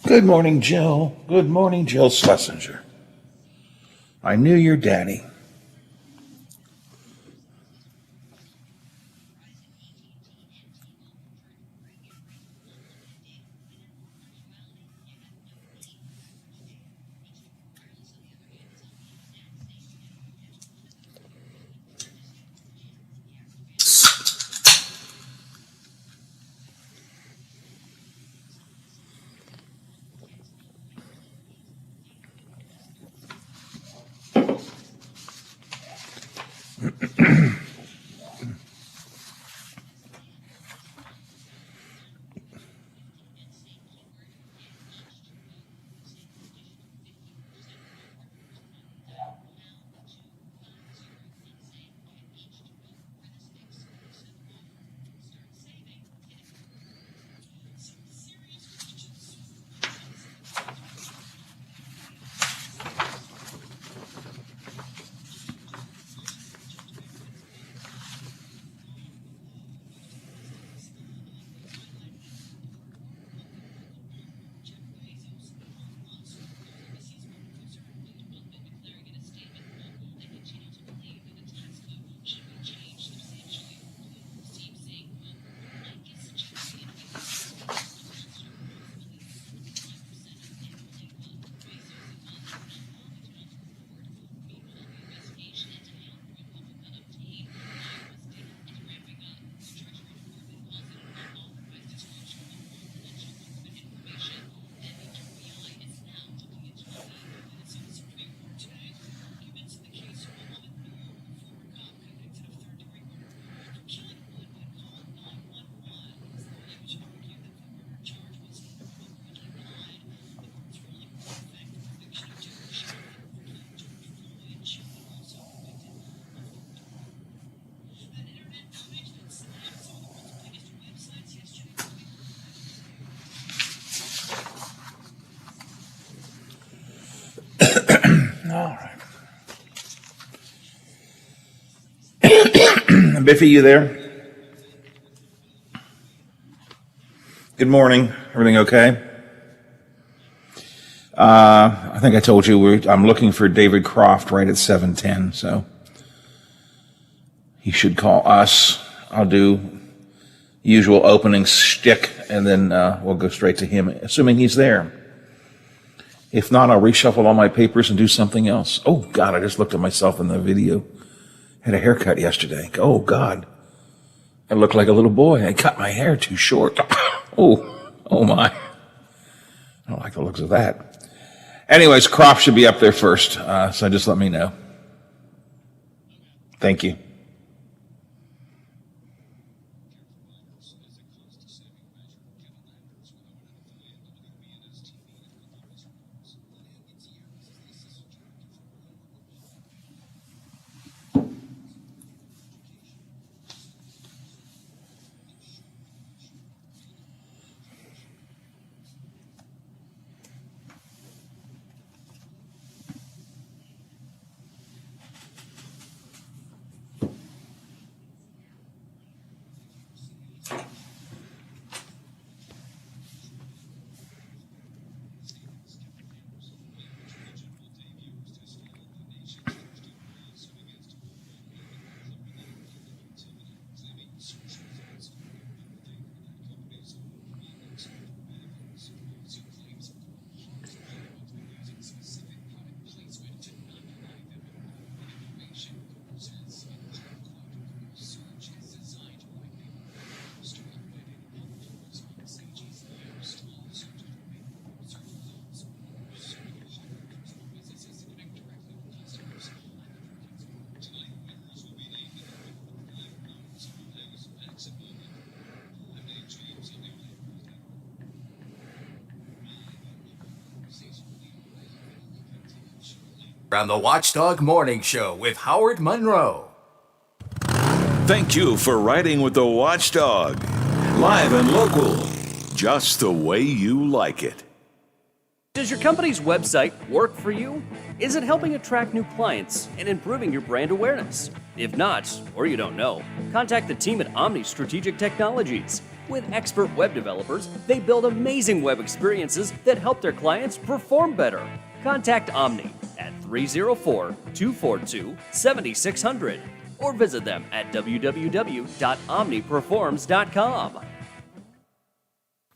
Good morning, Jill. Good morning, Jill Schlesinger. I knew your daddy. All right. Biffy, you there? Good morning. Everything okay? I think I told you I'm looking for David Croft right at 7:10, so he should call us. I'll do usual opening shtick, and then we'll go straight to him, assuming he's there. If not, I'll reshuffle all my papers and do something else. Oh, God, I just looked at myself in the video. Had a haircut yesterday. Oh, God. I look like a little boy. I cut my hair too short. Oh, my. I don't like the looks of that. Anyways, Croft should be up there first, so just let me know. Thank you. On the Watchdog Morning Show with Howard Monroe. Thank you for riding with the Watchdog. Live and local, just the way you like it. Does your company's website work for you? Is it helping attract new clients and improving your brand awareness? If not, or you don't know, contact the team at Omni Strategic Technologies. With expert web developers, they build amazing web experiences that help their clients perform better. Contact Omni at 304-242-7600 or visit them at www.omniperforms.com.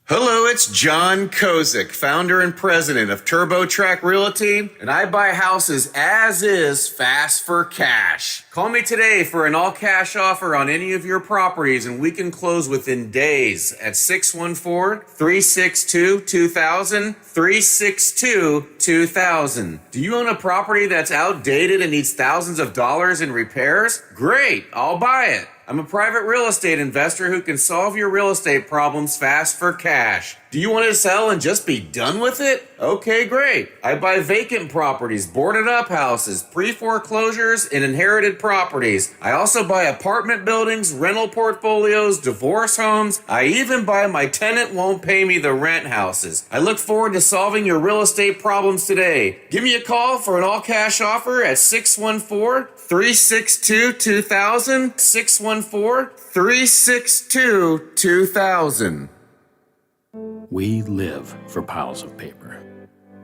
Hello, it's John Kozik, founder and president of TurboTrack Realty, and I buy houses as is, fast for cash. Call me today for an all-cash offer on any of your properties, and we can close within days at 614-362-2000, 362-2000. Do you own a property that's outdated and needs thousands of dollars in repairs? Great, I'll buy it. I'm a private real estate investor who can solve your real estate problems fast for cash. Do you want to sell and just be done with it? Okay, great. I buy vacant properties, boarded up houses, pre-foreclosures, and inherited properties. I also buy apartment buildings, rental portfolios, divorce homes. I even buy my tenant won't pay me the rent houses. I look forward to solving your real estate problems today. Give me a call for an all-cash offer at 614-362-2000, 614-362-2000. We live for piles of paper,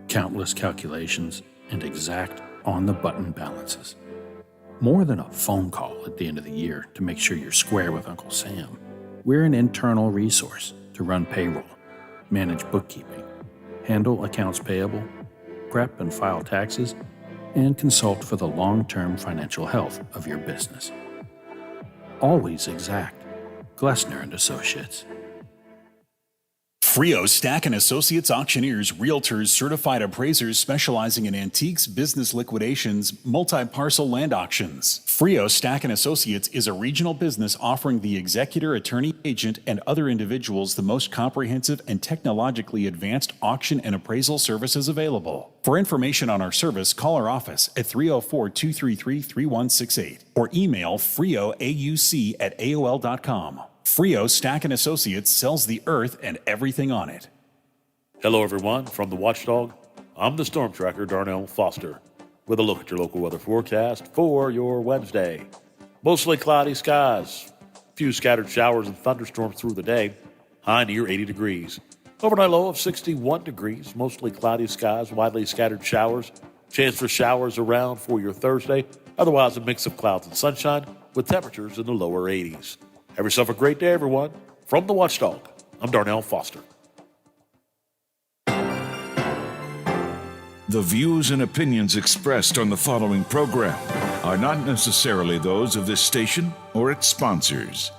countless calculations, and exact on-the-button balances. More than a phone call at the end of the year to make sure you're square with Uncle Sam. We're an internal resource to run payroll, manage bookkeeping, handle accounts payable, prep and file taxes, and consult for the long-term financial health of your business. Always exact. Glessner and Associates. Frio Stack and Associates auctioneers, realtors, certified appraisers specializing in antiques, business liquidations, multi-parcel land auctions. Frio Stack and Associates is a regional business offering the executor, attorney, agent, and other individuals the most comprehensive and technologically advanced auction and appraisal services available. For information on our service, call our office at 304-233-3168 or email frioauc@aol.com. Frio Stack and Associates sells the earth and everything on it. Hello, everyone. From the Watchdog, I'm the Storm Tracker, Darnell Foster, with a look at your local weather forecast for your Wednesday. Mostly cloudy skies, few scattered showers and thunderstorms through the day, high near 80 degrees. Overnight low of 61 degrees, mostly cloudy skies, widely scattered showers, chance for showers around for your Thursday, otherwise a mix of clouds and sunshine with temperatures in the lower 80s. Have yourself a great day, everyone. From the Watchdog, I'm Darnell Foster. The views and opinions expressed on the following program are not necessarily those of this station or its sponsors.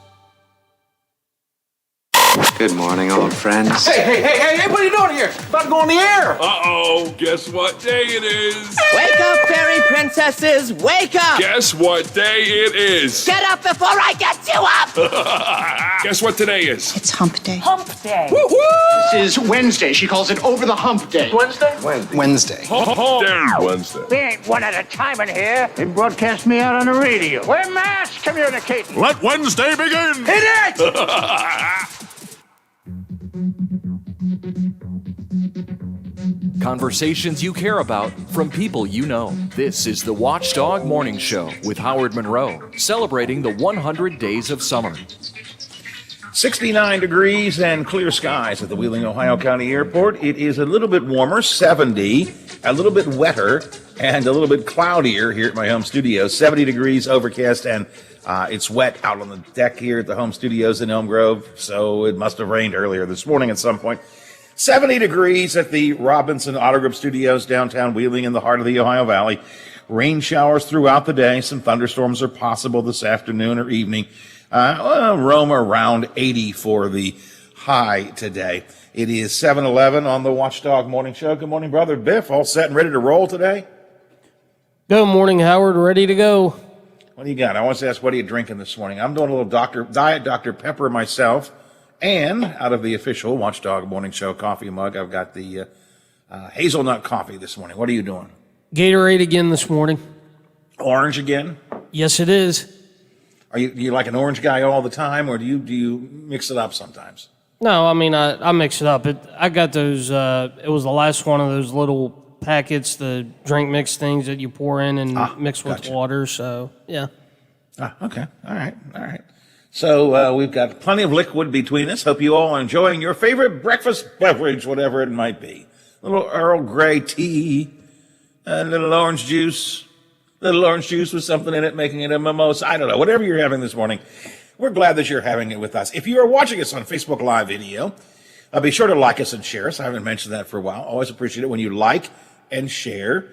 Good morning, old friends. Hey, what are you doing here? About to go on the air. Uh-oh, guess what day it is? Wake up, fairy princesses, wake up! Guess what day it is? Get up before I get you up! Guess what today is? It's hump day. Hump day. Woo-hoo! This is Wednesday. She calls it over the hump day. Wednesday? Wednesday. Wednesday. We ain't one at a time in here. They broadcast me out on the radio. We're mass communicating. Let Wednesday begin! Hit it! Conversations you care about from people you know. This is the Watchdog Morning Show with Howard Monroe, celebrating the 100 days of summer. 69 degrees and clear skies at the Wheeling, Ohio County Airport. It is a little bit warmer, 70, a little bit wetter, and a little bit cloudier here at my home studio. 70 degrees, overcast, and it's wet out on the deck here at the home studios in Elm Grove, so it must have rained earlier this morning at some point. 70 degrees at the Robinson Auto Group Studios, downtown Wheeling in the heart of the Ohio Valley. Rain showers throughout the day. Some thunderstorms are possible this afternoon or evening. Roam around 80 for the high today. It is 7:11 on the Watchdog Morning Show. Good morning, Brother Biff. All set and ready to roll today? Good morning, Howard. Ready to go. What do you got? I want to ask, what are you drinking this morning? I'm doing a little Diet Dr. Pepper myself. And out of the official Watchdog Morning Show coffee mug, I've got the hazelnut coffee this morning. What are you doing? Gatorade again this morning. Orange again? Yes, it is. Are you like an orange guy all the time, or do you mix it up sometimes? No, I mean, I mix it up. I got those, it was the last one of those little packets, the drink mix things that you pour in and mix with water, so, yeah. Okay. All right. So we've got plenty of liquid between us. Hope you all are enjoying your favorite breakfast beverage, whatever it might be. A little Earl Grey tea, a little orange juice with something in it, making it a mimosa. I don't know, whatever you're having this morning. We're glad that you're having it with us. If you are watching us on Facebook Live video, be sure to like us and share us. I haven't mentioned that for a while. Always appreciate it when you like and share.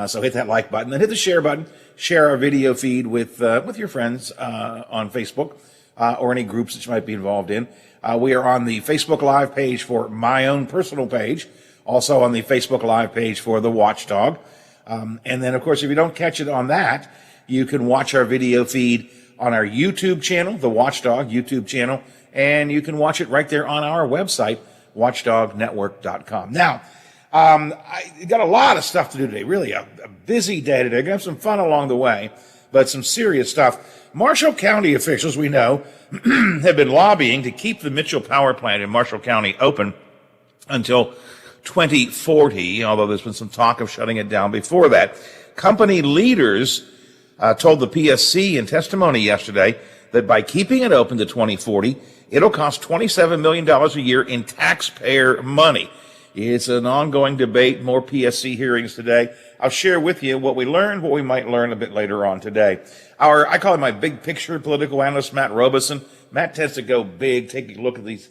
So hit that like button, then hit the share button. Share our video feed with your friends on Facebook or any groups that you might be involved in. We are on the Facebook Live page for my own personal page, also on the Facebook Live page for the Watchdog. And then, of course, if you don't catch it on that, you can watch our video feed on our YouTube channel, the Watchdog YouTube channel, and you can watch it right there on our website, watchdognetwork.com. Now, I got a lot of stuff to do today, really a busy day today. We're going to have some fun along the way, but some serious stuff. Marshall County officials, we know, have been lobbying to keep the Mitchell Power Plant in Marshall County open until 2040, although there's been some talk of shutting it down before that. Company leaders told the PSC in testimony yesterday that by keeping it open to 2040, it'll cost $27 million a year in taxpayer money. It's an ongoing debate, more PSC hearings today. I'll share with you what we learned, what we might learn a bit later on today. I call him my big picture political analyst, Matt Robeson. Matt tends to go big, take a look at these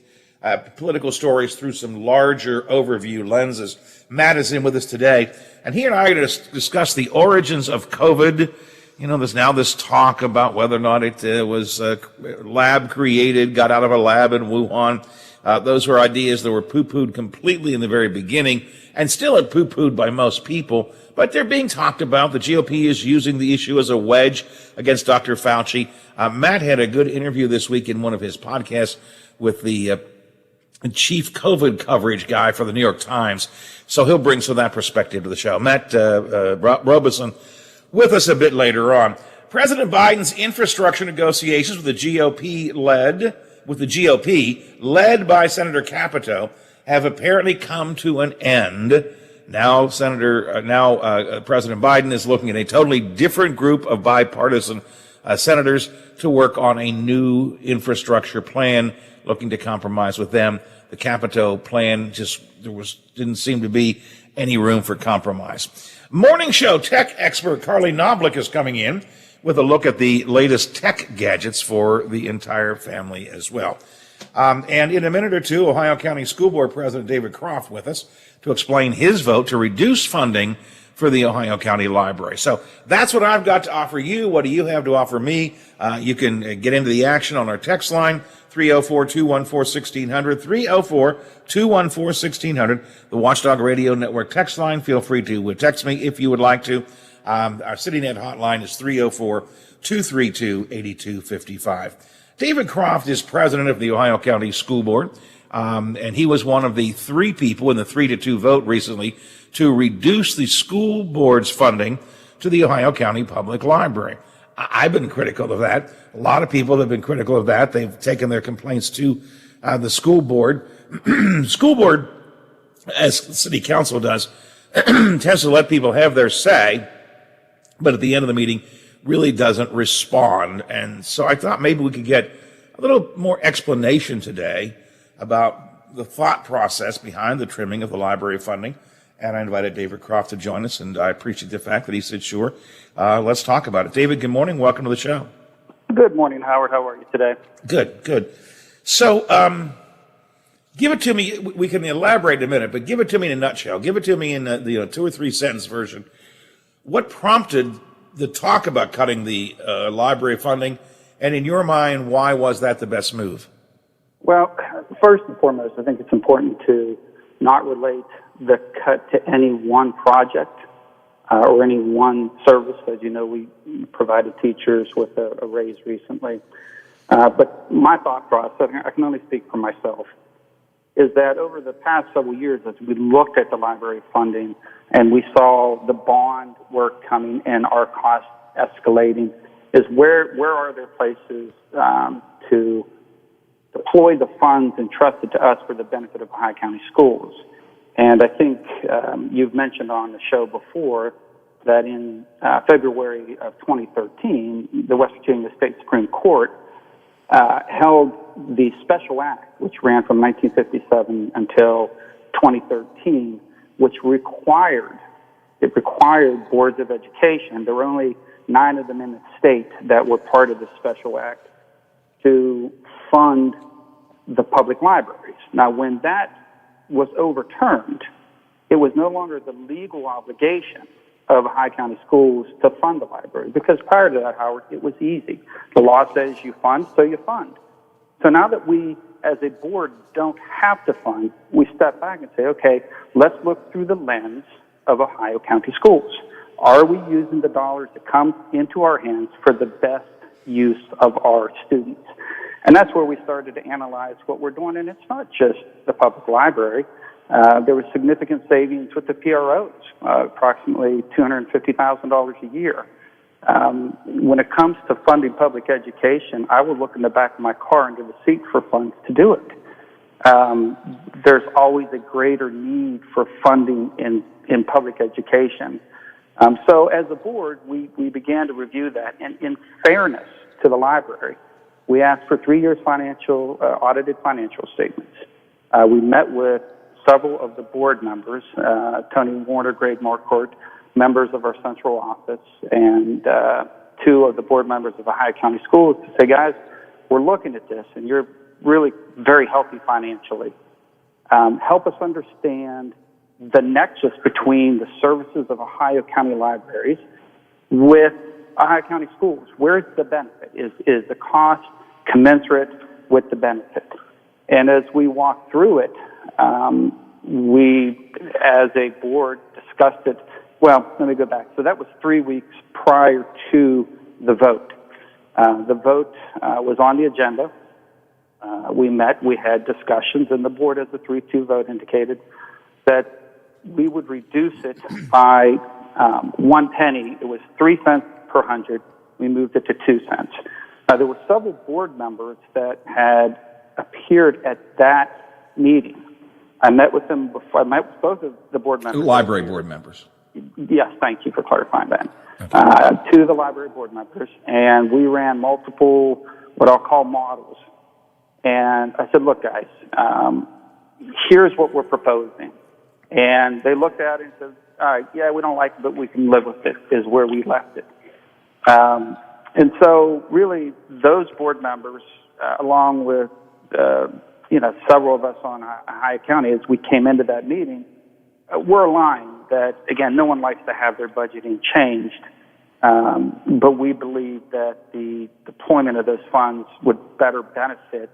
political stories through some larger overview lenses. Matt is in with us today, and he and I are going to discuss the origins of COVID. You know, there's now this talk about whether or not it was lab created, got out of a lab in Wuhan. Those were ideas that were poo-pooed completely in the very beginning and still are poo-pooed by most people, but they're being talked about. The GOP is using the issue as a wedge against Dr. Fauci. Matt had a good interview this week in one of his podcasts with the chief COVID coverage guy for the New York Times, so he'll bring some of that perspective to the show. Matt Robeson with us a bit later on. President Biden's infrastructure negotiations with the GOP led by Senator Capito, have apparently come to an end. Now, President Biden is looking at a totally different group of bipartisan senators to work on a new infrastructure plan, looking to compromise with them. The Capito plan didn't seem to be any room for compromise. Morning show tech expert Carly Noblick is coming in with a look at the latest tech gadgets for the entire family as well. And in a minute or two, Ohio County School Board President David Croft with us to explain his vote to reduce funding for the Ohio County Library. So that's what I've got to offer you. What do you have to offer me? You can get into the action on our text line, 304-214-1600, 304-214-1600, the Watchdog Radio Network text line. Feel free to text me if you would like to. Our CityNet hotline is 304-232-8255. David Croft is president of the Ohio County School Board, and he was one of the three people in the 3-2 vote recently to reduce the school board's funding to the Ohio County Public Library. I've been critical of that. A lot of people have been critical of that. They've taken their complaints to the school board. School board, as the city council does, tends to let people have their say, but at the end of the meeting really doesn't respond. And so I thought maybe we could get a little more explanation today about the thought process behind the trimming of the library funding. And I invited David Croft to join us, and I appreciate the fact that he said, sure, let's talk about it. David, good morning. Welcome to the show. Good morning, Howard. How are you today? Good. So give it to me. We can elaborate in a minute, but give it to me in a nutshell. Give it to me in the 2 or 3 sentence version. What prompted the talk about cutting the library funding, and in your mind, why was that the best move? Well, first and foremost, I think it's important to not relate the cut to any one project or any one service. As you know, we provided teachers with a raise recently. But my thought process, I can only speak for myself, is that over the past several years, as we looked at the library funding and we saw the bond work coming and our costs escalating, is where are there places to deploy the funds entrusted to us for the benefit of Ohio County schools? And I think you've mentioned on the show before that in February of 2013, the West Virginia State Supreme Court held the Special Act, which ran from 1957 until 2013, which required boards of education. There were only 9 of them in the state that were part of the Special Act to fund the public libraries. Now, when that was overturned, it was no longer the legal obligation of Ohio County Schools to fund the library, because prior to that, Howard, it was easy. The law says you fund, so you fund. So now that we, as a board, don't have to fund, we step back and say, okay, let's look through the lens of Ohio County Schools. Are we using the dollars that come into our hands for the best use of our students? And that's where we started to analyze what we're doing, and it's not just the public library. There was significant savings with the PROs, approximately $250,000 a year. When it comes to funding public education, I will look in the back of my car and give a seat for funds to do it. There's always a greater need for funding in public education. So as a board, we began to review that. And in fairness to the library, we asked for 3 years audited financial statements. We met with several of the board members, Tony Warner, Greg Marcourt, members of our central office, and 2 of the board members of Ohio County Schools to say, guys, we're looking at this, and you're really very healthy financially. Help us understand the nexus between the services of Ohio County libraries with Ohio County Schools. Where's the benefit? Is the cost commensurate with the benefit? And as we walked through it, we, as a board, discussed it. Well, let me go back. So that was 3 weeks prior to the vote. The vote was on the agenda. We met, we had discussions, and the board, as a 3-2 vote, indicated that we would reduce it by 1 penny. It was 3 cents per 100. We moved it to 2 cents. There were several board members that had appeared at that meeting. I met with them before. I met with both of the board members. Library board members. Yes, thank you for clarifying that. 2 of the library board members, and we ran multiple, what I'll call models. And I said, look, guys, here's what we're proposing. And they looked at it and said, all right, yeah, we don't like it, but we can live with it, is where we left it. And so really those board members, along with, several of us on Ohio County, as we came into that meeting, we're aligned that, again, no one likes to have their budgeting changed, but we believe that the deployment of those funds would better benefit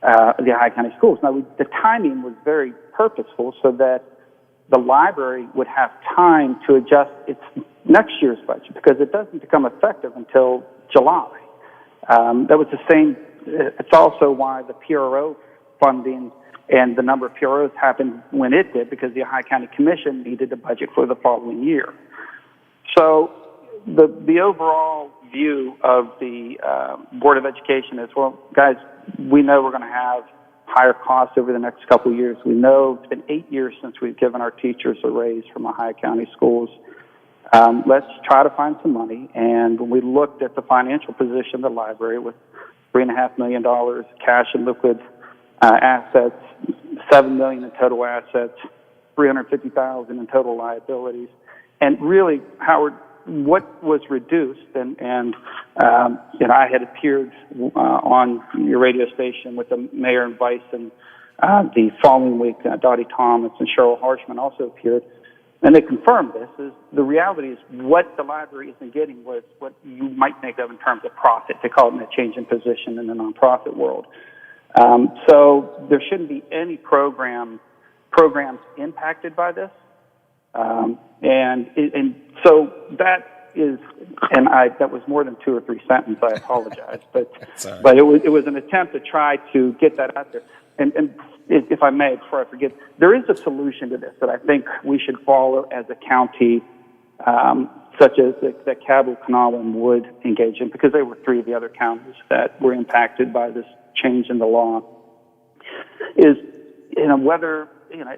the Ohio County Schools. Now, the timing was very purposeful so that the library would have time to adjust its next year's budget, because it doesn't become effective until July. That was the same. It's also why the PRO funding and the number of PROs happened when it did, because the Ohio County Commission needed a budget for the following year. So the overall view of the Board of Education is, well, guys, we know we're going to have higher costs over the next couple of years. We know it's been 8 years since we've given our teachers a raise from Ohio County Schools. Let's try to find some money. And when we looked at the financial position of the library with $3.5 million cash and liquid assets, $7 million in total assets, $350,000 in total liabilities, and really, Howard, what was reduced, and I had appeared on your radio station with the mayor and vice, and the following week, Dottie Thomas and Cheryl Harshman also appeared, and they confirmed this, is the reality is what the library isn't getting was what you might think of in terms of profit. They call it a change in position in the nonprofit world. So there shouldn't be any programs impacted by this. And so that is, and that was more than 2 or 3 sentences. I apologize, but it was an attempt to try to get that out there. And if I may, before I forget, there is a solution to this that I think we should follow as a county, such as that Cabell, Kanawha, and Wood engage in, because they were 3 of the other counties that were impacted by this change in the law. Is whether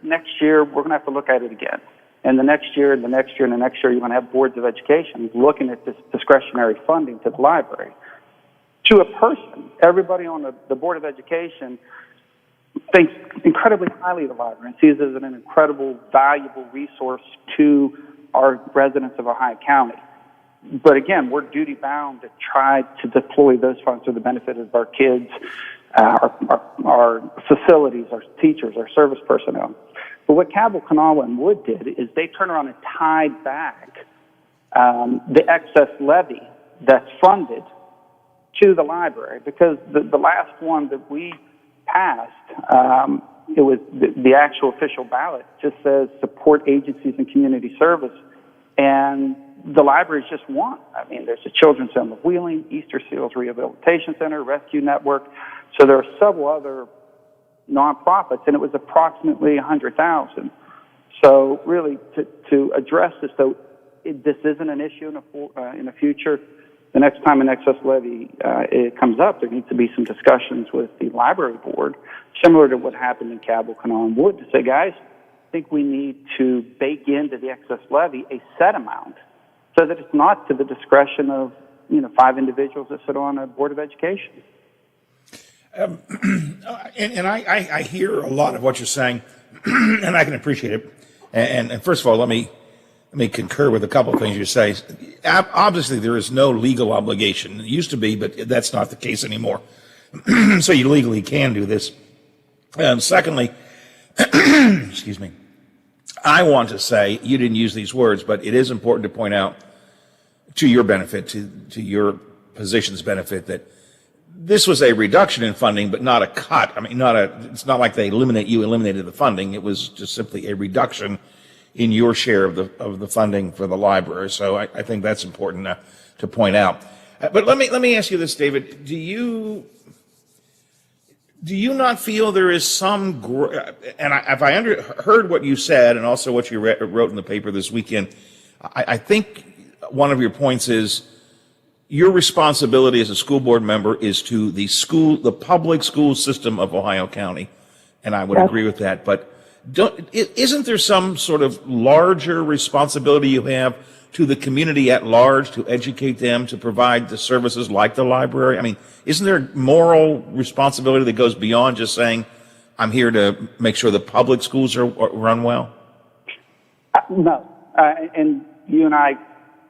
next year we're going to have to look at it again. And the next year, and the next year, and the next year, you're going to have boards of education looking at this discretionary funding to the library. to a person, everybody on the Board of Education thinks incredibly highly of the library and sees it as an incredible, valuable resource to our residents of Ohio County. But again, we're duty-bound to try to deploy those funds to the benefit of our kids, our facilities, our teachers, our service personnel. But what Cabell, Kanawha, and Wood did is they turned around and tied back the excess levy that's funded to the library, because the last one that we passed, it was the actual official ballot just says support agencies and community service, and the library's just one. I mean, there's the Children's Home of Wheeling, Easter Seals Rehabilitation Center, Rescue Network, so there are several other nonprofits, and it was approximately $100,000. So really, to address this, though, this isn't an issue in the future. The next time an excess levy it comes up, there needs to be some discussions with the library board, similar to what happened in Cabell, Kanawha, and Wood, to say, guys, I think we need to bake into the excess levy a set amount so that it's not to the discretion of 5 individuals that sit on a board of education. And I hear a lot of what you're saying, and I can appreciate it. And first of all, let me concur with a couple of things you say. Obviously, there is no legal obligation. It used to be, but that's not the case anymore. So you legally can do this. Secondly, excuse me, I want to say, you didn't use these words, but it is important to point out, to your benefit, to your position's benefit, that this was a reduction in funding, but not a cut. I mean, it's not like you eliminated the funding. It was just simply a reduction in your share of the funding for the library. So I think that's important to point out. But let me ask you this, David. Do you not feel there is some, if I heard what you said and also what you wrote in the paper this weekend, I think one of your points is your responsibility as a school board member is to the public school system of Ohio County, and I would agree with that. But isn't there some sort of larger responsibility you have to the community at large to educate them, to provide the services like the library? I mean, isn't there moral responsibility that goes beyond just saying, I'm here to make sure the public schools are run well? No. And you and I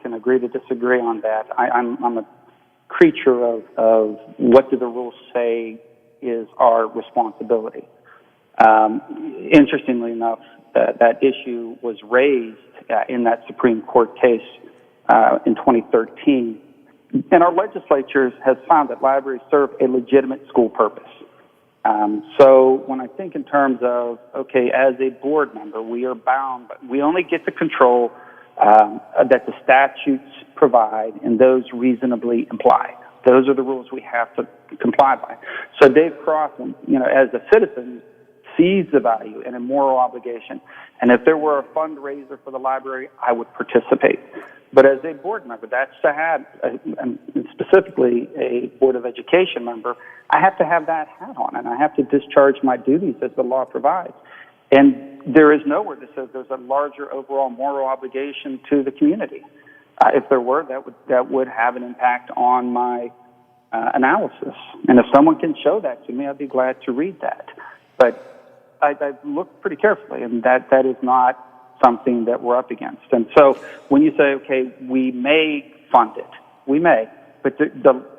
can agree to disagree on that. I'm a creature of what do the rules say is our responsibility. Interestingly enough, that issue was raised in that Supreme Court case in 2013. And our legislatures has found that libraries serve a legitimate school purpose. So when I think in terms of, okay, as a board member, we are bound, but we only get to control that the statutes provide and those reasonably imply. Those are the rules we have to comply by. So Dave Croft, as a citizen, sees the value and a moral obligation. And if there were a fundraiser for the library, I would participate. But as a board member, that's to have, and specifically a Board of Education member, I have to have that hat on, and I have to discharge my duties as the law provides. And there is nowhere that says there's a larger overall moral obligation to the community. If there were, that would have an impact on my analysis. And if someone can show that to me, I'd be glad to read that. But I've looked pretty carefully, and that is not something that we're up against. And so when you say, okay, we may fund it, we may, but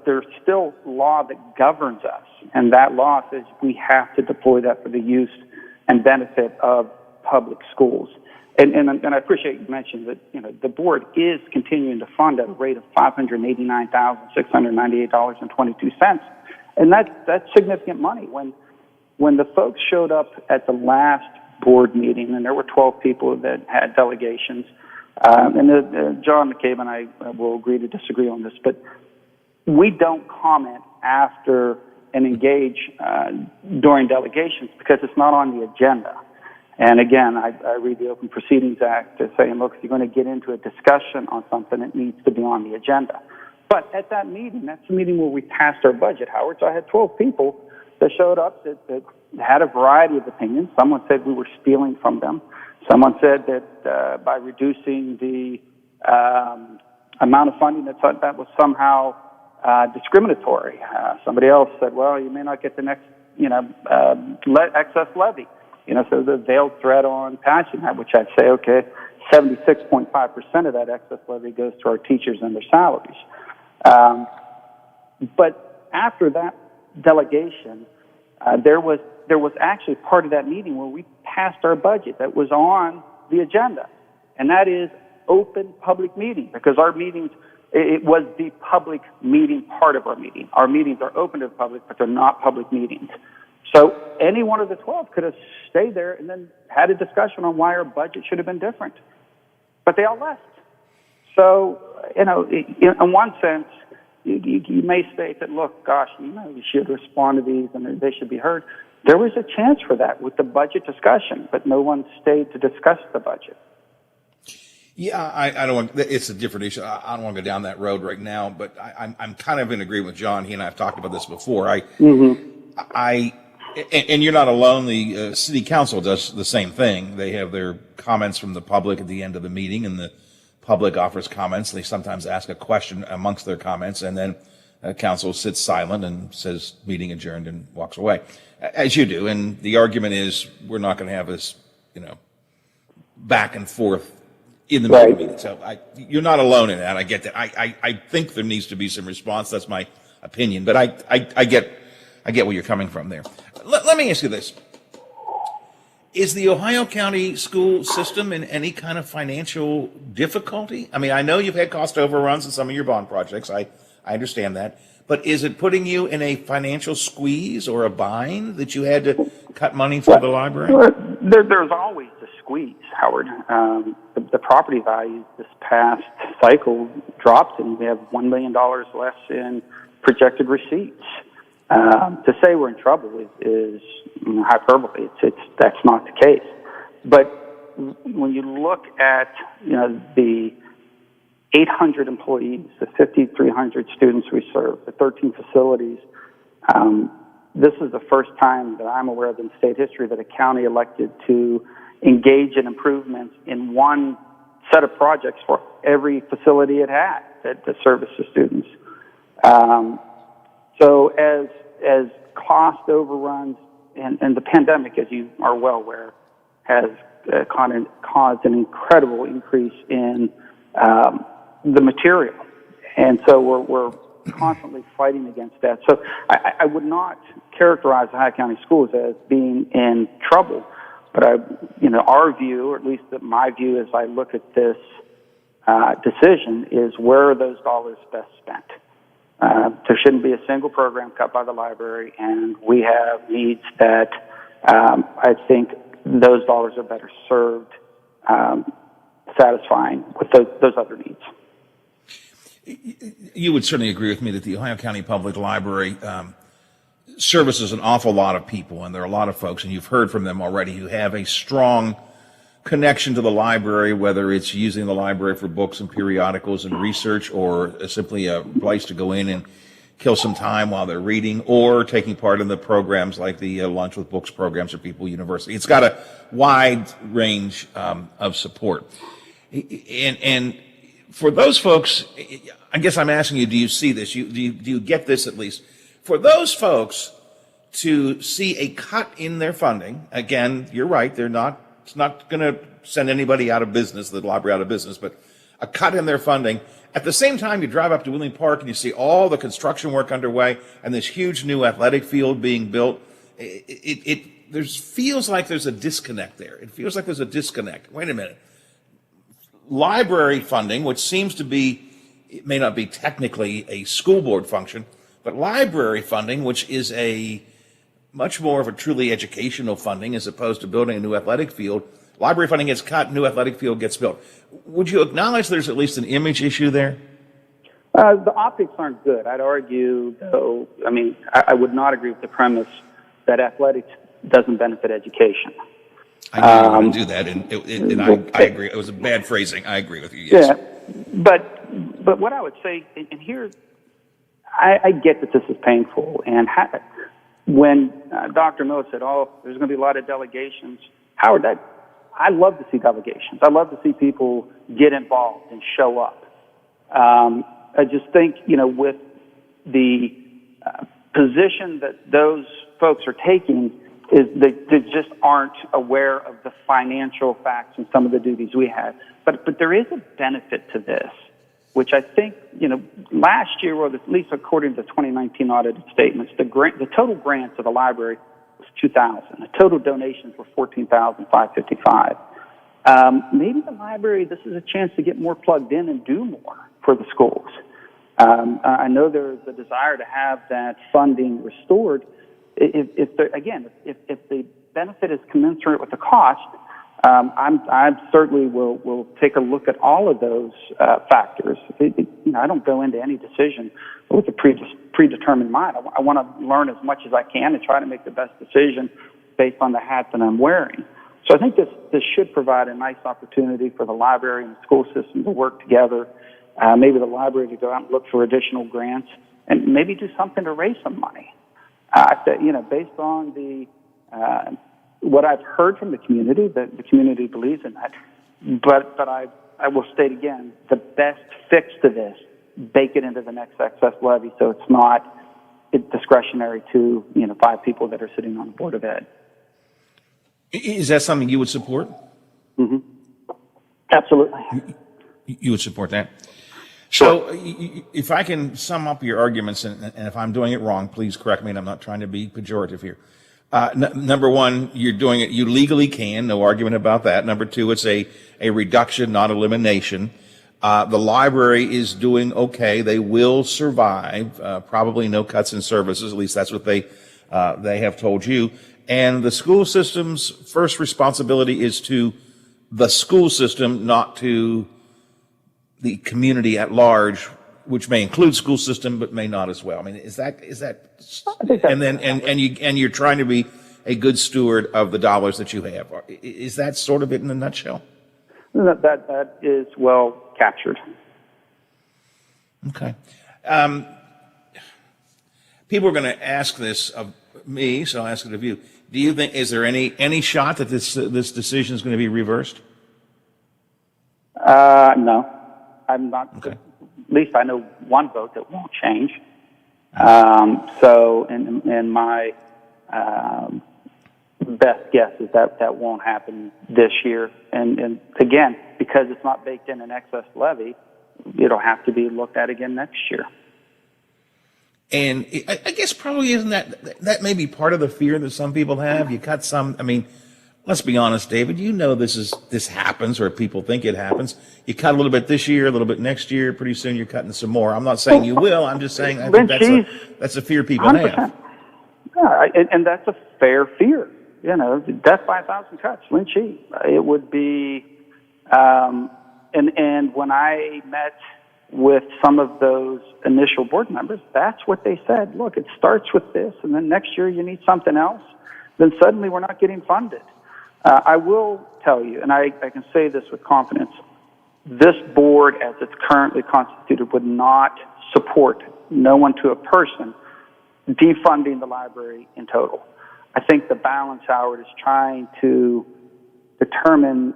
there's still law that governs us, and that law says we have to deploy that for the use and benefit of public schools. And I appreciate you mentioned that the board is continuing to fund at a rate of $589,698.22, and that's significant money. When the folks showed up at the last board meeting, and there were 12 people that had delegations, and John McCabe and I will agree to disagree on this, but we don't comment after and engage during delegations because it's not on the agenda. And again, I read the Open Proceedings Act as saying, look, if you're going to get into a discussion on something, it needs to be on the agenda. But at that meeting, that's the meeting where we passed our budget, Howard, so I had 12 people that showed up that had a variety of opinions. Someone said we were stealing from them. Someone said that by reducing the amount of funding that was somehow discriminatory. Somebody else said, well, you may not get the next, excess levy. So the veiled threat on passing that, which I'd say, okay, 76.5% of that excess levy goes to our teachers and their salaries. But after that delegation, there was actually part of that meeting where we passed our budget that was on the agenda, and that is open public meeting, because our meetings, it was the public meeting part of our meeting. Our meetings are open to the public, but they're not public meetings. So any one of the 12 could have stayed there and then had a discussion on why our budget should have been different. But they all left. So, in one sense, you may state that, look, gosh, you should respond to these and they should be heard. There was a chance for that with the budget discussion, but no one stayed to discuss the budget. Yeah, I don't want. It's a different issue. I don't want to go down that road right now. But I'm kind of in agreement with John. He and I have talked about this before. And you're not alone. The city council does the same thing. They have their comments from the public at the end of the meeting, and the public offers comments. They sometimes ask a question amongst their comments, and then council sits silent and says meeting adjourned and walks away, as you do. And the argument is we're not going to have this, back and forth in the middle of the meeting. So you're not alone in that. I get that. I think there needs to be some response. That's my opinion, but I get where you're coming from there. Let me ask you this. Is the Ohio County school system in any kind of financial difficulty? I mean, I know you've had cost overruns in some of your bond projects. I understand that. But is it putting you in a financial squeeze or a bind that you had to cut money for the library? There's always a squeeze, Howard. The property values this past cycle dropped, and we have $1 million less in projected receipts. To say we're in trouble is hyperbole. That's not the case. But when you look at the 800 employees, the 5,300 students we serve, the 13 facilities, this is the first time that I'm aware of in state history that a county elected to engage in improvements in one set of projects for every facility it had that service the students. So as cost overruns and the pandemic, as you are well aware, has caused an incredible increase in the material, and so we're constantly fighting against that. So I would not characterize the Ohio County schools as being in trouble, but our view, or at least my view as I look at this decision, is where are those dollars best spent? There shouldn't be a single program cut by the library, and we have needs that I think those dollars are better served satisfying with those other needs. You would certainly agree with me that the Ohio County Public Library services an awful lot of people, and there are a lot of folks, and you've heard from them already, who have a strong connection to the library, whether it's using the library for books and periodicals and research, or simply a place to go in and kill some time while they're reading, or taking part in the programs like the Lunch with Books programs for People University. It's got a wide range of support. And for those folks, I guess I'm asking you, do you see this? Do you get this at least? For those folks to see a cut in their funding, again, you're right, it's not going to send anybody out of business, the library out of business, but a cut in their funding. At the same time, you drive up to Wheeling Park and you see all the construction work underway and this huge new athletic field being built. It feels like there's a disconnect there. It feels like there's a disconnect. Wait a minute. Library funding, which seems to be, it may not be technically a school board function, but library funding, which is a much more of a truly educational funding as opposed to building a new athletic field. Library funding gets cut, new athletic field gets built. Would you acknowledge there's at least an image issue there? The optics aren't good. I'd argue, though, I would not agree with the premise that athletics doesn't benefit education. I knew you were going to do that, and I agree. It was a bad phrasing. I agree with you, yes. Yeah, but what I would say, and here, I get that this is painful, and when Dr. Miller said, there's going to be a lot of delegations, Howard, I love to see delegations. I love to see people get involved and show up. I just think, with the position that those folks are taking is they just aren't aware of the financial facts and some of the duties we have. But there is a benefit to this, which I think, last year, or at least according to 2019 audited statements, the total grants of the library was $2,000. The total donations were $14,555. Maybe the library, this is a chance to get more plugged in and do more for the schools. I know there's a desire to have that funding restored. If the benefit is commensurate with the cost, I certainly will take a look at all of those factors. I don't go into any decision with a predetermined mind. I want to learn as much as I can and try to make the best decision based on the hat that I'm wearing. So I think this should provide a nice opportunity for the library and the school system to work together. Maybe the library to go out and look for additional grants and maybe do something to raise some money. Based on what I've heard from the community, that the community believes in that. But I will state again, the best fix to this, bake it into the next excess levy so it's not discretionary to 5 people that are sitting on the Board of Ed. Is that something you would support? Mm-hmm. Absolutely. You would support that? Sure. So if I can sum up your arguments, and if I'm doing it wrong, please correct me, and I'm not trying to be pejorative here. Number one, you're doing it, you legally can, no argument about that. Number two, it's a reduction, not elimination. The library is doing okay. They will survive, probably no cuts in services, at least that's what they have told you. And the school system's first responsibility is to the school system, not to the community at large, which may include school system, but may not as well. I mean, is that, and you're trying to be a good steward of the dollars that you have. Is that sort of it in a nutshell? That is well captured. Okay. People are going to ask this of me, so I'll ask it of you. Do you think, is there any shot that this decision is going to be reversed? No, I'm not. Okay. At least I know one vote that won't change. And my best guess is that won't happen this year. And again, because it's not baked in an excess levy, it'll have to be looked at again next year. And I guess probably isn't that may be part of the fear that some people have. You cut some, I mean, let's be honest, David, this happens, or people think it happens. You cut a little bit this year, a little bit next year, pretty soon you're cutting some more. I'm not saying you will, I'm just saying I think that's a fear people 100%. Have. Yeah, and that's a fair fear. Death by 1,000 cuts, Lynn Chee. It would be, and when I met with some of those initial board members, that's what they said. Look, it starts with this, and then next year you need something else. Then suddenly we're not getting funded. I will tell you, and I can say this with confidence, this board, as it's currently constituted, would not support, no one to a person, defunding the library in total. I think the balance, Howard, is trying to determine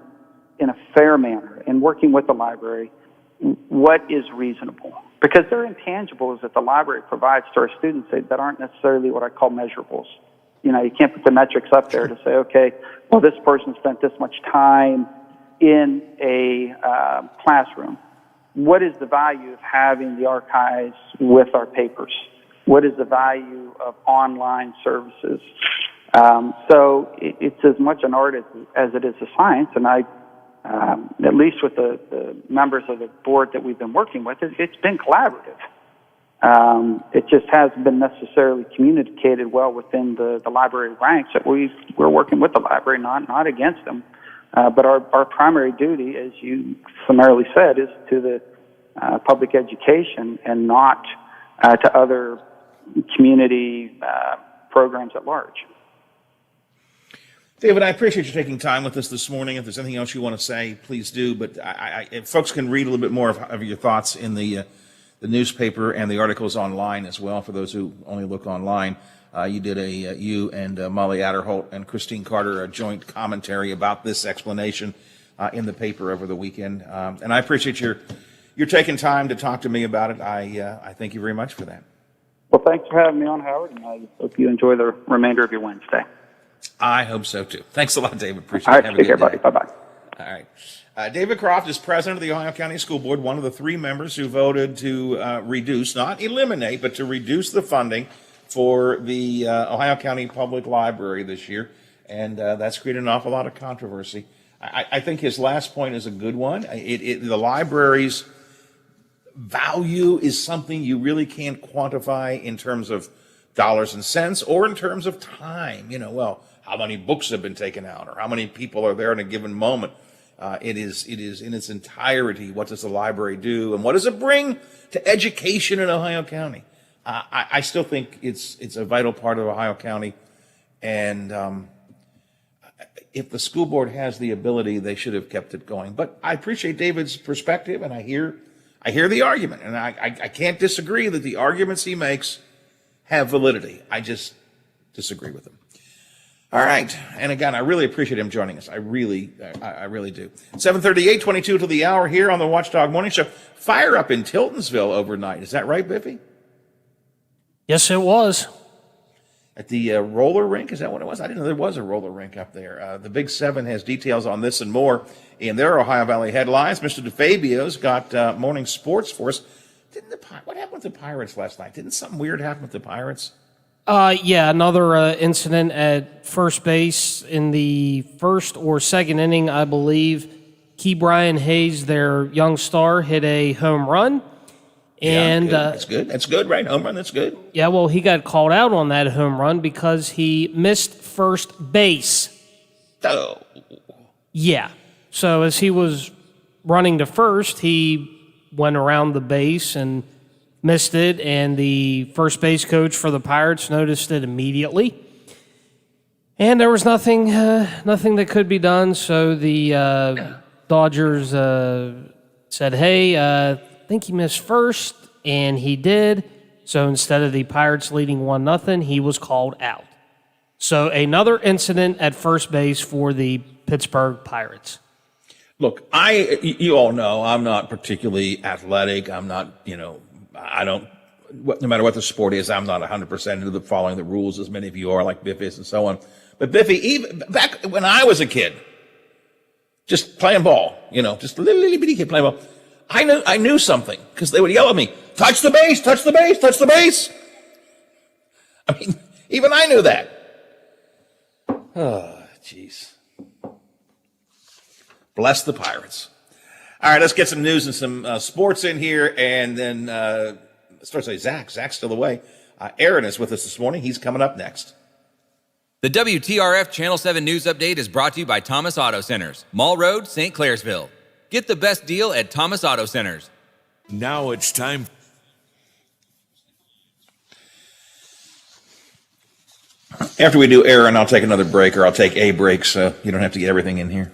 in a fair manner, in working with the library, what is reasonable. Because there are intangibles that the library provides to our students that aren't necessarily what I call measurables. You can't put the metrics up there to say, okay, well, this person spent this much time in a classroom. What is the value of having the archives with our papers? What is the value of online services? So it's as much an art as it is a science, and at least with the members of the board that we've been working with, it's been collaborative. It just hasn't been necessarily communicated well within the library ranks that we're working with the library, not against them. But our primary duty, as you summarily said, is to the public education and not to other community programs at large. David, I appreciate you taking time with us this morning. If there's anything else you want to say, please do. But if folks can read a little bit more of your thoughts in the newspaper and the articles online as well, for those who only look online. You did you and Molly Adderholt and Christine Carter, a joint commentary about this explanation in the paper over the weekend. And I appreciate your taking time to talk to me about it. I thank you very much for that. Well, thanks for having me on, Howard, and I hope you enjoy the remainder of your Wednesday. I hope so, too. Thanks a lot, David. Appreciate All it. right, Have a take good care, day. buddy. Bye-bye. All right. David Croft is president of the Ohio County School Board, one of the 3 members who voted to reduce, not eliminate, but to reduce the funding for the Ohio County Public Library this year. And that's created an awful lot of controversy. I think his last point is a good one. The library's value is something you really can't quantify in terms of dollars and cents or in terms of time. How many books have been taken out or how many people are there in a given moment. It is in its entirety, what does the library do and what does it bring to education in Ohio County? I still think it's a vital part of Ohio County, and if the school board has the ability, they should have kept it going. But I appreciate David's perspective, and I hear the argument, and I can't disagree that the arguments he makes have validity. I just disagree with them. All right. And again, I really appreciate him joining us. I really do. 7:38, 22 to the hour here on the Watchdog Morning Show. Fire up in Tiltonsville overnight. Is that right, Biffy? Yes, it was. At the roller rink? Is that what it was? I didn't know there was a roller rink up there. The Big 7 has details on this and more in their Ohio Valley headlines. Mr. DeFabio's got morning sports for us. What happened with the Pirates last night? Didn't something weird happen with the Pirates? Yeah, another incident at first base in the first or second inning, I believe. Key Brian Hayes, their young star, hit a home run. And That's good. That's good, right? Home run, that's good. Yeah, well, he got called out on that home run because he missed first base. Oh. Yeah. So as he was running to first, he went around the base and missed it, and the first base coach for the Pirates noticed it immediately. And there was nothing that could be done, so the Dodgers said, hey, I think he missed first, and he did. So instead of the Pirates leading 1-0, he was called out. So another incident at first base for the Pittsburgh Pirates. Look, you all know I'm not particularly athletic. I'm not, I don't, no matter what the sport is, I'm not 100% into the following the rules as many of you are, like Biff is and so on. But Biffy, even back when I was a kid, just playing ball, just a little bitty kid playing ball, I knew something because they would yell at me, touch the base, touch the base, touch the base. I mean, even I knew that. Oh, jeez. Bless the Pirates. All right, let's get some news and some sports in here, and then start say Zach. Zach's still away. Aaron is with us this morning. He's coming up next. The WTRF Channel 7 News Update is brought to you by Thomas Auto Centers, Mall Road, St. Clairsville. Get the best deal at Thomas Auto Centers. Now it's time. After we do Aaron, I'll take another break, or I'll take a break, so you don't have to get everything in here.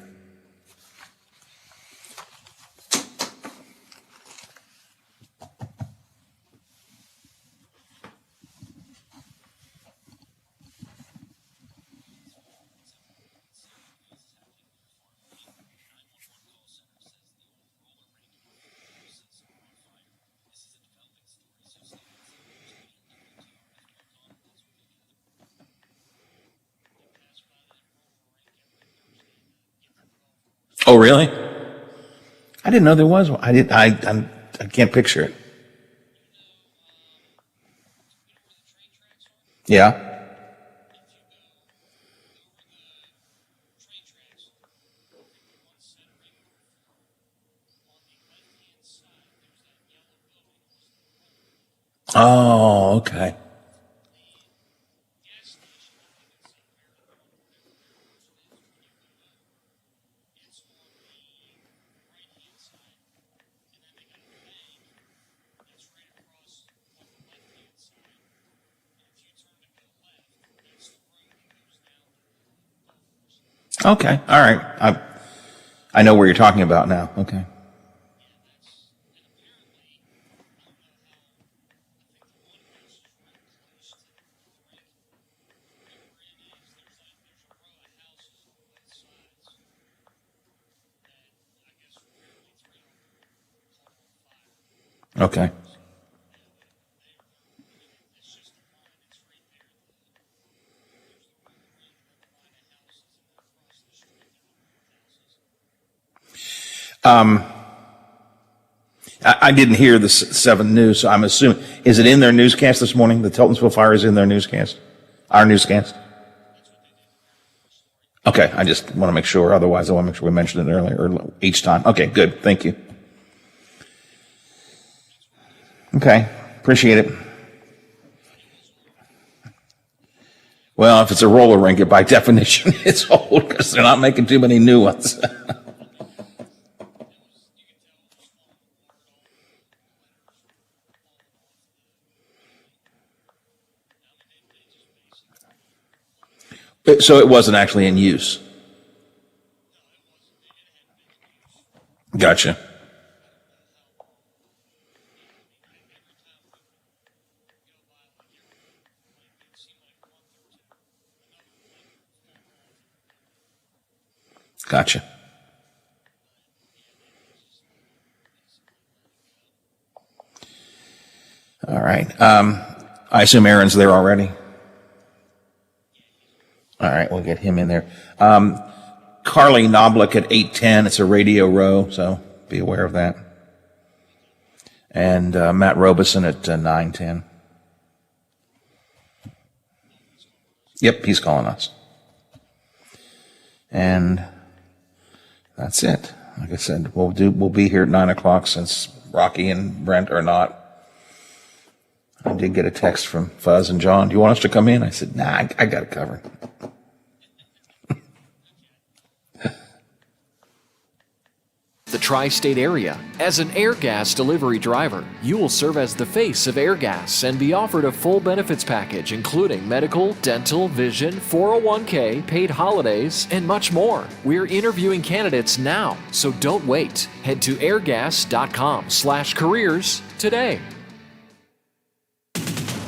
Oh, really? I didn't know there was one. I can't picture it. Yeah. Oh, okay. Okay. All right. I know where you're talking about now. Okay. Okay. I didn't hear the 7 news, so I'm assuming, is it in their newscast this morning? The Tiltonsville fire is in their newscast? Our newscast? Okay, I just want to make sure. Otherwise, I want to make sure we mentioned it earlier or each time. Okay, good. Thank you. Okay, appreciate it. Well, if it's a roller rink, it by definition it's old because they're not making too many new ones. So it wasn't actually in use. Gotcha. Gotcha. All right. I assume Aaron's there already. All right, we'll get him in there. Carly Knoblich at 8:10. It's a radio row, so be aware of that. And Matt Robeson at 9:10. Yep, he's calling us. And that's it. Like I said, we'll be here at 9 o'clock since Rocky and Brent are not. I did get a text from Fuzz and John. Do you want us to come in? I said, nah, I got it covered. The tri-state area. As an Airgas delivery driver, you will serve as the face of Airgas and be offered a full benefits package including medical, dental, vision, 401k, paid holidays, and much more. We're interviewing candidates now, so don't wait. Head to airgas.com/careers today.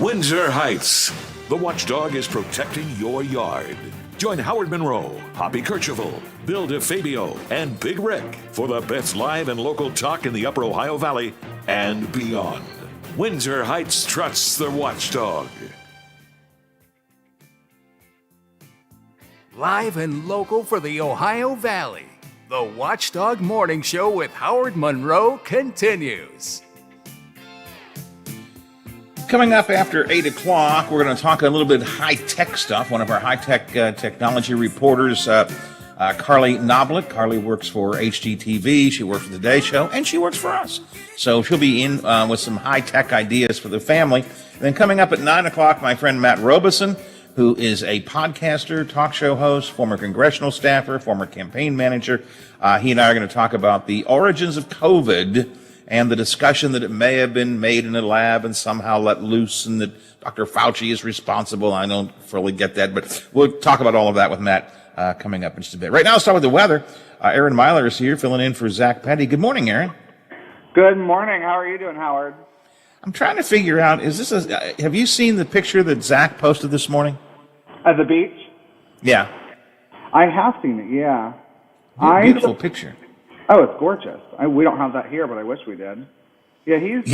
Windsor Heights. The Watchdog is protecting your yard. Join Howard Monroe, Hoppy Kercheval, Bill DeFabio, and Big Rick for the best live and local talk in the Upper Ohio Valley and beyond. Windsor Heights trusts the Watchdog. Live and local for the Ohio Valley. The Watchdog Morning Show with Howard Monroe continues. Coming up after 8 o'clock, we're going to talk a little bit high-tech stuff. One of our high-tech technology reporters, Carly Knoblich. Carly works for HGTV. She works for the Today Show, and she works for us. So she'll be in with some high-tech ideas for the family. And then coming up at 9 o'clock, my friend Matt Robeson, who is a podcaster, talk show host, former congressional staffer, former campaign manager. He and I are going to talk about the origins of COVID and the discussion that it may have been made in a lab and somehow let loose and that Dr. Fauci is responsible. I don't fully get that, but we'll talk about all of that with Matt coming up in just a bit. Right now, let's start with the weather. Aaron Myler is here filling in for Zach Petty. Good morning, Aaron. Good morning. How are you doing, Howard? I'm trying to figure out, have you seen the picture that Zach posted this morning? At the beach? Yeah. I have seen it, yeah. Beautiful picture. Oh, it's gorgeous. We don't have that here, but I wish we did. Yeah, he's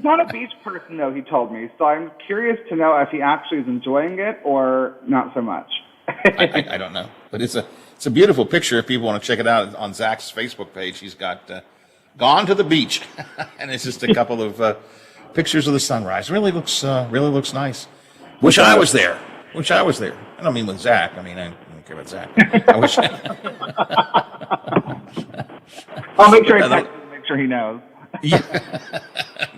not a beach person, though, he told me. So I'm curious to know if he actually is enjoying it or not so much. I don't know. But it's a beautiful picture if people want to check it out on Zach's Facebook page. He's got Gone to the Beach. And it's just a couple of pictures of the sunrise. Really looks nice. Wish I was there. I don't mean with Zach. I mean, I don't care about Zach. I wish. I'll make sure make sure he knows. Yeah,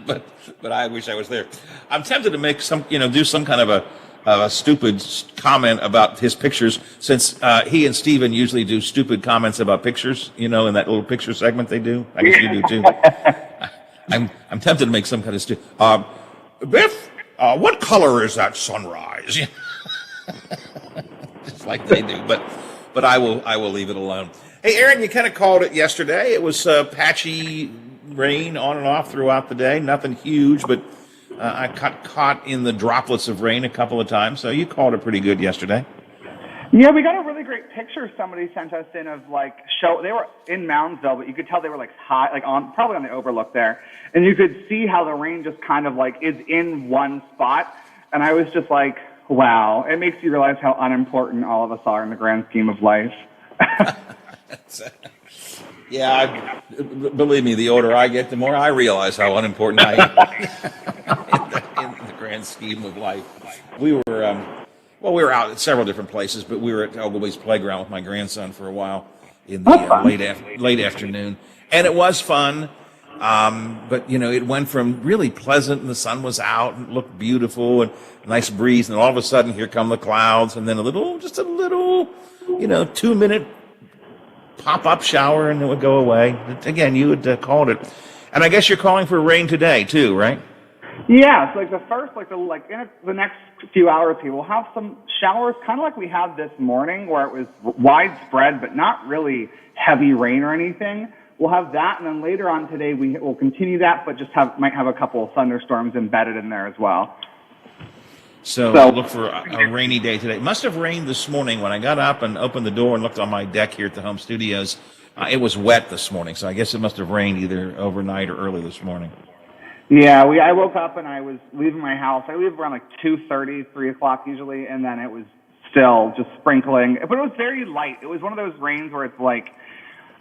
but I wish I was there. I'm tempted to make do some kind of a stupid comment about his pictures, since he and Steven usually do stupid comments about pictures. In that little picture segment they do. I guess you do too. I'm tempted to make some kind of stupid. Biff, what color is that sunrise? Just like they do, but I will leave it alone. Hey, Aaron, you kind of called it yesterday. It was patchy rain on and off throughout the day. Nothing huge, but I got caught in the droplets of rain a couple of times. So you called it pretty good yesterday. Yeah, we got a really great picture somebody sent us in of they were in Moundsville, but you could tell they were high, probably on the overlook there. And you could see how the rain just kind of is in one spot. And I was just like, wow, it makes you realize how unimportant all of us are in the grand scheme of life. Yeah, believe me, the older I get, the more I realize how unimportant I am in the grand scheme of life. We were, we were out at several different places, but we were at Ogilvy's playground with my grandson for a while in the late afternoon, and it was fun. But it went from really pleasant, and the sun was out, and it looked beautiful, and a nice breeze, and all of a sudden, here come the clouds, and then just a little, 2-minute pop-up shower, and it would go away. Again, you had called it, and I guess you're calling for rain today too, right? Yeah, so the next few hours here, we'll have some showers, kind of like we had this morning, where it was widespread, but not really heavy rain or anything. We'll have that, and then later on today, we will continue that, but might have a couple of thunderstorms embedded in there as well. So look for a rainy day today. It must have rained this morning when I got up and opened the door and looked on my deck here at the home studios. It was wet this morning, so I guess it must have rained either overnight or early this morning. Yeah, I woke up and I was leaving my house. I leave around 2:30, 3 o'clock usually, and then it was still just sprinkling. But it was very light. It was one of those rains where it's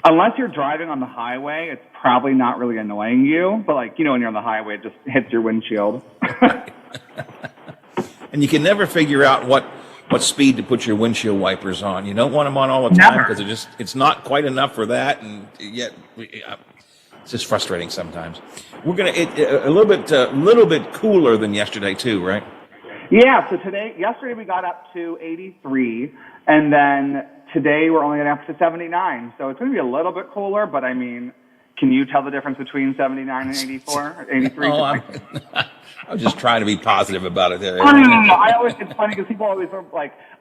unless you're driving on the highway, it's probably not really annoying you. But when you're on the highway, it just hits your windshield. And you can never figure out what speed to put your windshield wipers on. You don't want them on all the time because it's not quite enough for that, and yet it's just frustrating sometimes. We're gonna a little bit cooler than yesterday too, right? Yeah. So yesterday we got up to 83, and then today we're only up to 79. So it's going to be a little bit cooler, but I mean, can you tell the difference between 79 and 84, 83? I was just trying to be positive about it there. No. It's funny because people always are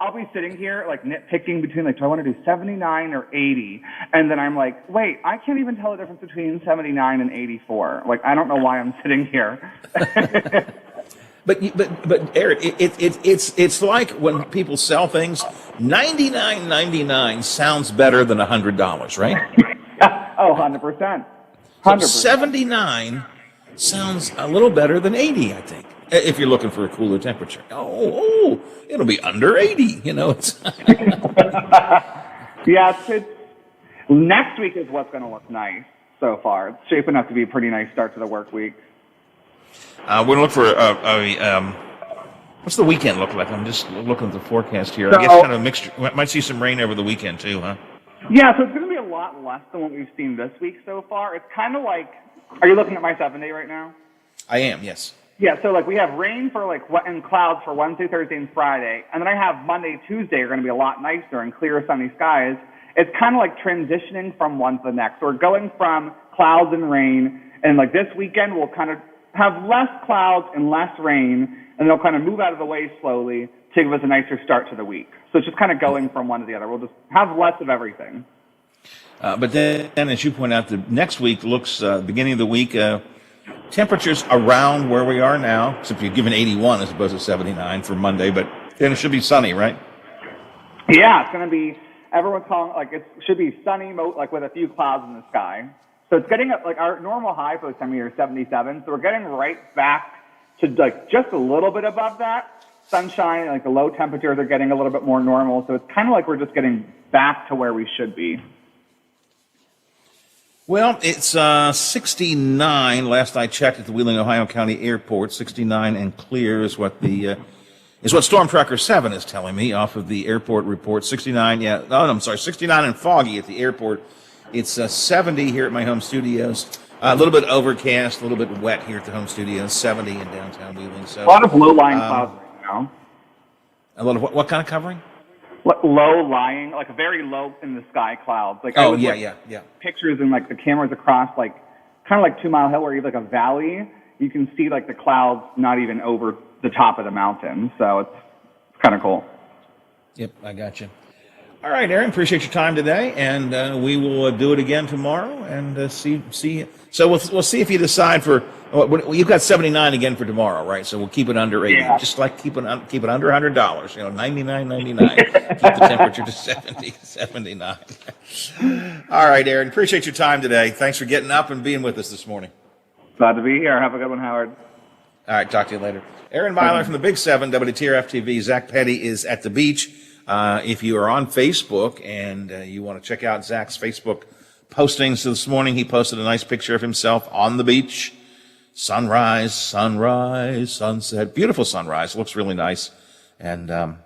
I'll be sitting here nitpicking between do I want to do 79 or 80? And then I'm like, wait, I can't even tell the difference between 79 and 84. I don't know why I'm sitting here. But Eric, it's like when people sell things, $99.99 sounds better than $100, right? Oh, 100%. 100%. So 79 sounds a little better than 80, I think, if you're looking for a cooler temperature. Oh, it'll be under 80, It's yeah, next week is what's going to look nice so far. It's shaping up to be a pretty nice start to the work week. We're going to look for what's the weekend look like? I'm just looking at the forecast here. I guess kind of a mixture. Might see some rain over the weekend too, huh? Yeah, so it's going to be a lot less than what we've seen this week so far. It's kind of are you looking at my 7-day right now? I am, yes. Yeah, so we have rain and clouds for Wednesday, Thursday, and Friday, and then I have Monday, Tuesday are going to be a lot nicer and clear, sunny skies. It's kind of transitioning from one to the next. So we're going from clouds and rain, and this weekend we'll kind of have less clouds and less rain, and they'll kind of move out of the way slowly to give us a nicer start to the week. So it's just kind of going from one to the other. We'll just have less of everything. But then, as you point out, the next week looks, beginning of the week, temperatures around where we are now, except you're given 81 as opposed to 79 for Monday, but then it should be sunny, right? Yeah, it's going to be, everyone's calling, it should be sunny, with a few clouds in the sky. So it's getting, our normal high for this time of year is 77, so we're getting right back to, just a little bit above that. Sunshine, the low temperatures are getting a little bit more normal, so it's kind of we're just getting back to where we should be. Well, it's 69. Last I checked at the Wheeling, Ohio County Airport, 69 and clear is what Storm Tracker 7 is telling me off of the airport report. 69, 69 and foggy at the airport. It's 70 here at my home studios. A little bit overcast, a little bit wet here at the home studios. 70 in downtown Wheeling. So a lot of low-lying clouds right now. A lot of what kind of covering? Low-lying, very low in the sky clouds. Yeah. Pictures and the cameras across kind of 2 Mile Hill where you have a valley. You can see the clouds not even over the top of the mountain. So it's kind of cool. Yep, I got you. All right, Aaron, appreciate your time today, and we will do it again tomorrow and see. So we'll see if you decide for. You've got 79 again for tomorrow, right? So we'll keep it under 80, just keep it under $100. $99.99. Keep the temperature to 79. All right, Aaron, appreciate your time today. Thanks for getting up and being with us this morning. Glad to be here. Have a good one, Howard. All right, talk to you later. Aaron Myler from the Big 7, WTRF TV. Zach Petty is at the beach. If you are on Facebook and you want to check out Zach's Facebook postings this morning, he posted a nice picture of himself on the beach. Sunrise, sunrise, sunset. Beautiful sunrise. Looks really nice. And kind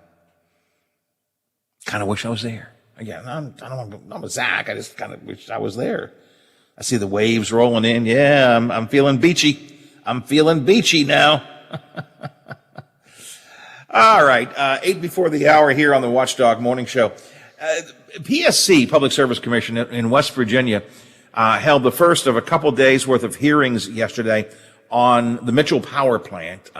of wish I was there. Again, I'm a Zach. I just kind of wish I was there. I see the waves rolling in. Yeah, I'm feeling beachy. I'm feeling beachy now. All right, 8 before the hour here on the Watchdog Morning Show. PSC, Public Service Commission in West Virginia, held the first of a couple days worth of hearings yesterday on the Mitchell Power Plant,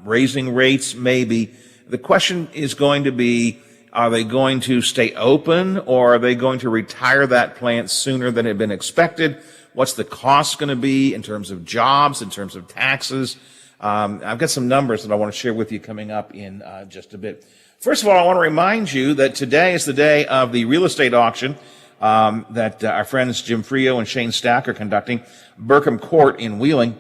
raising rates maybe. The question is going to be, are they going to stay open or are they going to retire that plant sooner than had been expected? What's the cost going to be in terms of jobs, in terms of taxes? I've got some numbers that I want to share with you coming up in just a bit. First of all, I want to remind you that today is the day of the real estate auction that our friends Jim Frio and Shane Stack are conducting. Burkham Court in Wheeling.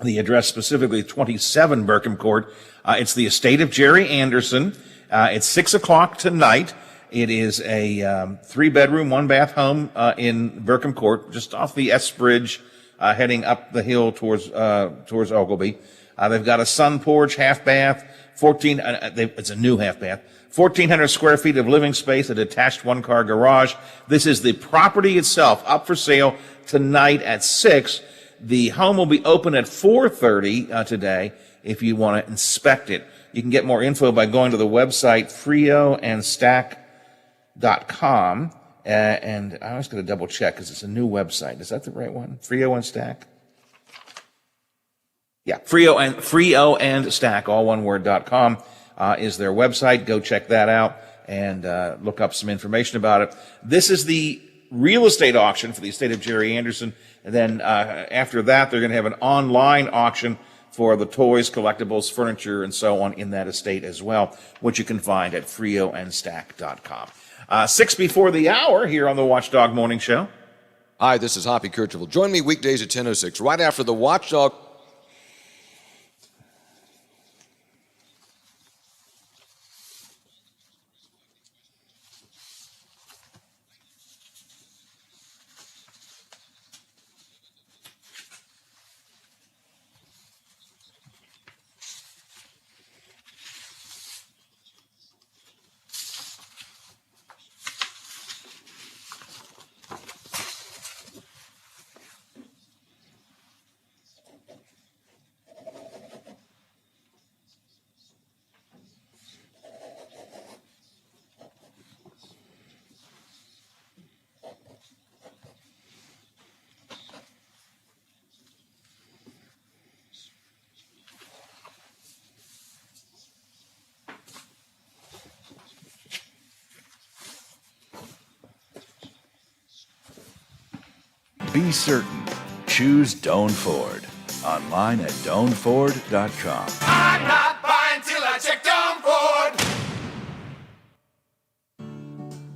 The address specifically 27 Burkham Court. It's the estate of Jerry Anderson. It's 6 o'clock tonight. It is a 3-bedroom, 1-bath home in Burkham Court, just off the S Bridge, heading up the hill towards Ogleby. They've got a sun porch, half bath, it's a new half bath, 1,400 square feet of living space, a detached 1-car garage. This is the property itself, up for sale tonight at 6. The home will be open at 4:30 today if you want to inspect it. You can get more info by going to the website frioandstack.com. And I was going to double check because it's a new website. Is that the right one? Frio and Stack? Yeah, Frio and Stack, all one word.com is their website. Go check that out and look up some information about it. This is the real estate auction for the estate of Jerry Anderson. And then after that, they're going to have an online auction for the toys, collectibles, furniture, and so on in that estate as well, which you can find at frioandstack.com. 6 before the hour here on the Watchdog Morning Show. Hi, this is Hoppy Kercheval. Join me weekdays at 10:06, right after the Watchdog. Be certain. Choose Doan Ford. Online at doanford.com. I'm not buying till I check Doan Ford.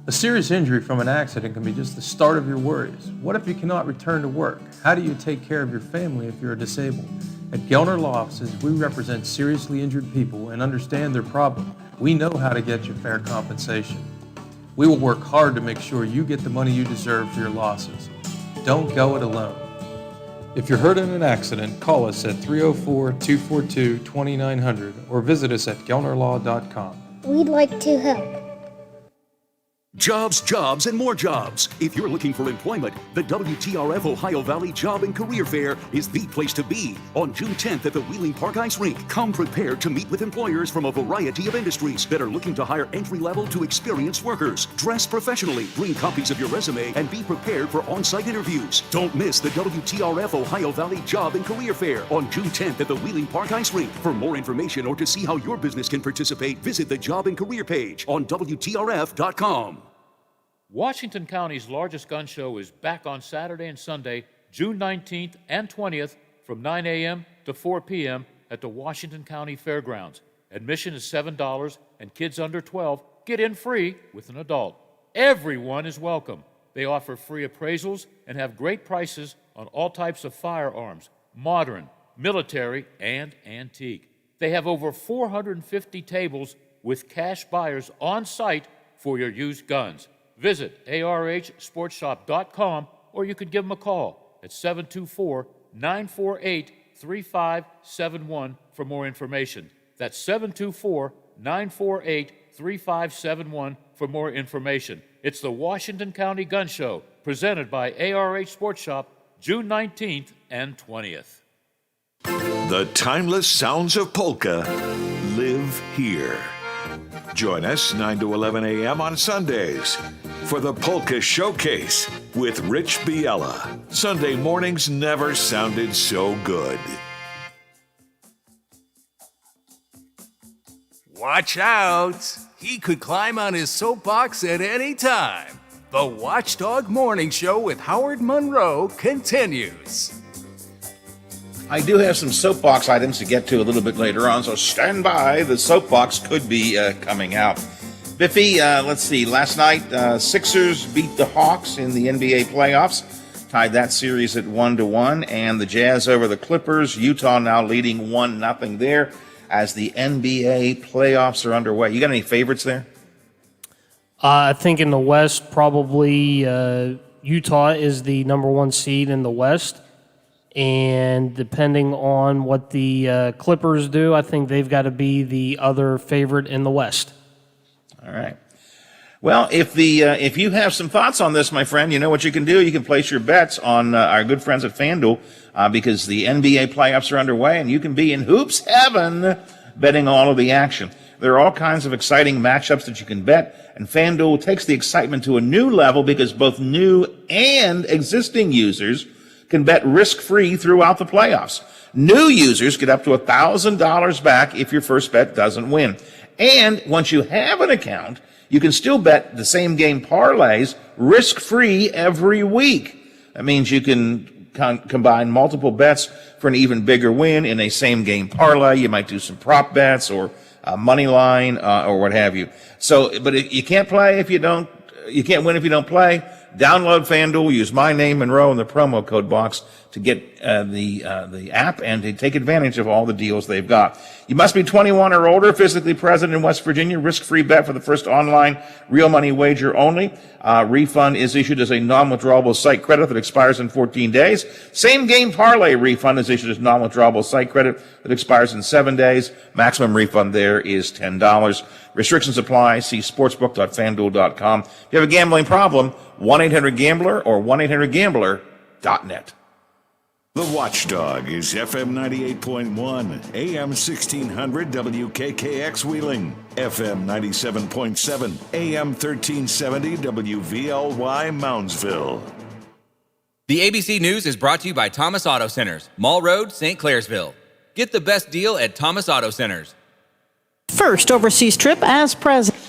A serious injury from an accident can be just the start of your worries. What if you cannot return to work? How do you take care of your family if you're disabled? At Gelner Law Offices, we represent seriously injured people and understand their problem. We know how to get you fair compensation. We will work hard to make sure you get the money you deserve for your losses. Don't go it alone. If you're hurt in an accident, call us at 304-242-2900 or visit us at gelnerlaw.com. We'd like to help. Jobs, jobs, and more jobs. If you're looking for employment, the WTRF Ohio Valley Job and Career Fair is the place to be. On June 10th at the Wheeling Park Ice Rink, come prepared to meet with employers from a variety of industries that are looking to hire entry-level to experienced workers. Dress professionally, bring copies of your resume, and be prepared for on-site interviews. Don't miss the WTRF Ohio Valley Job and Career Fair on June 10th at the Wheeling Park Ice Rink. For more information or to see how your business can participate, visit the Job and Career page on WTRF.com. Washington County's largest gun show is back on Saturday and Sunday, June 19th and 20th from 9 a.m. to 4 p.m. at the Washington County Fairgrounds. Admission is $7 and kids under 12 get in free with an adult. Everyone is welcome. They offer free appraisals and have great prices on all types of firearms, modern, military, and antique. They have over 450 tables with cash buyers on site for your used guns. Visit arhsportshop.com or you can give them a call at 724-948-3571 for more information. That's 724-948-3571 for more information. It's the Washington County Gun Show, presented by ARH Sports Shop, June 19th and 20th. The timeless sounds of polka live here. Join us 9 to 11 a.m. on Sundays for the Polka Showcase with Rich Biella. Sunday mornings never sounded so good. Watch out! He could climb on his soapbox at any time. The Watchdog Morning Show with Howard Monroe continues. I do have some soapbox items to get to a little bit later on, so stand by. The soapbox could be coming out. Biffy, let's see. Last night, Sixers beat the Hawks in the NBA playoffs, tied that series at 1-1, and the Jazz over the Clippers. Utah now leading 1-0 there as the NBA playoffs are underway. You got any favorites there? I think in the West, probably Utah is the number one seed in the West. And depending on what the Clippers do, I think they've got to be the other favorite in the West. All right. Well, if you have some thoughts on this, my friend, you know what you can do. You can place your bets on our good friends at FanDuel because the NBA playoffs are underway, and you can be in hoops heaven betting all of the action. There are all kinds of exciting matchups that you can bet, and FanDuel takes the excitement to a new level because both new and existing users can bet risk-free throughout the playoffs. New users get up to $1,000 back if your first bet doesn't win. And once you have an account, you can still bet the same game parlays risk-free every week. That means you can combine multiple bets for an even bigger win in a same game parlay. You might do some prop bets or money line or what have you. So, but you can't play if you don't. You can't win if you don't play. Download FanDuel, use my name, Monroe, in the promo code box to get the app and to take advantage of all the deals they've got. You must be 21 or older, physically present in West Virginia. Risk-free bet for the first online real money wager only. Refund is issued as a non-withdrawable site credit that expires in 14 days. Same game parlay refund is issued as non-withdrawable site credit that expires in 7 days. Maximum refund there is $10. Restrictions apply. See sportsbook.fanduel.com. If you have a gambling problem, 1-800-GAMBLER or 1-800-GAMBLER.net. The Watchdog is FM 98.1, AM 1600 WKKX Wheeling, FM 97.7, AM 1370 WVLY Moundsville. The ABC News is brought to you by Thomas Auto Centers, Mall Road, St. Clairsville. Get the best deal at Thomas Auto Centers. First overseas trip as president.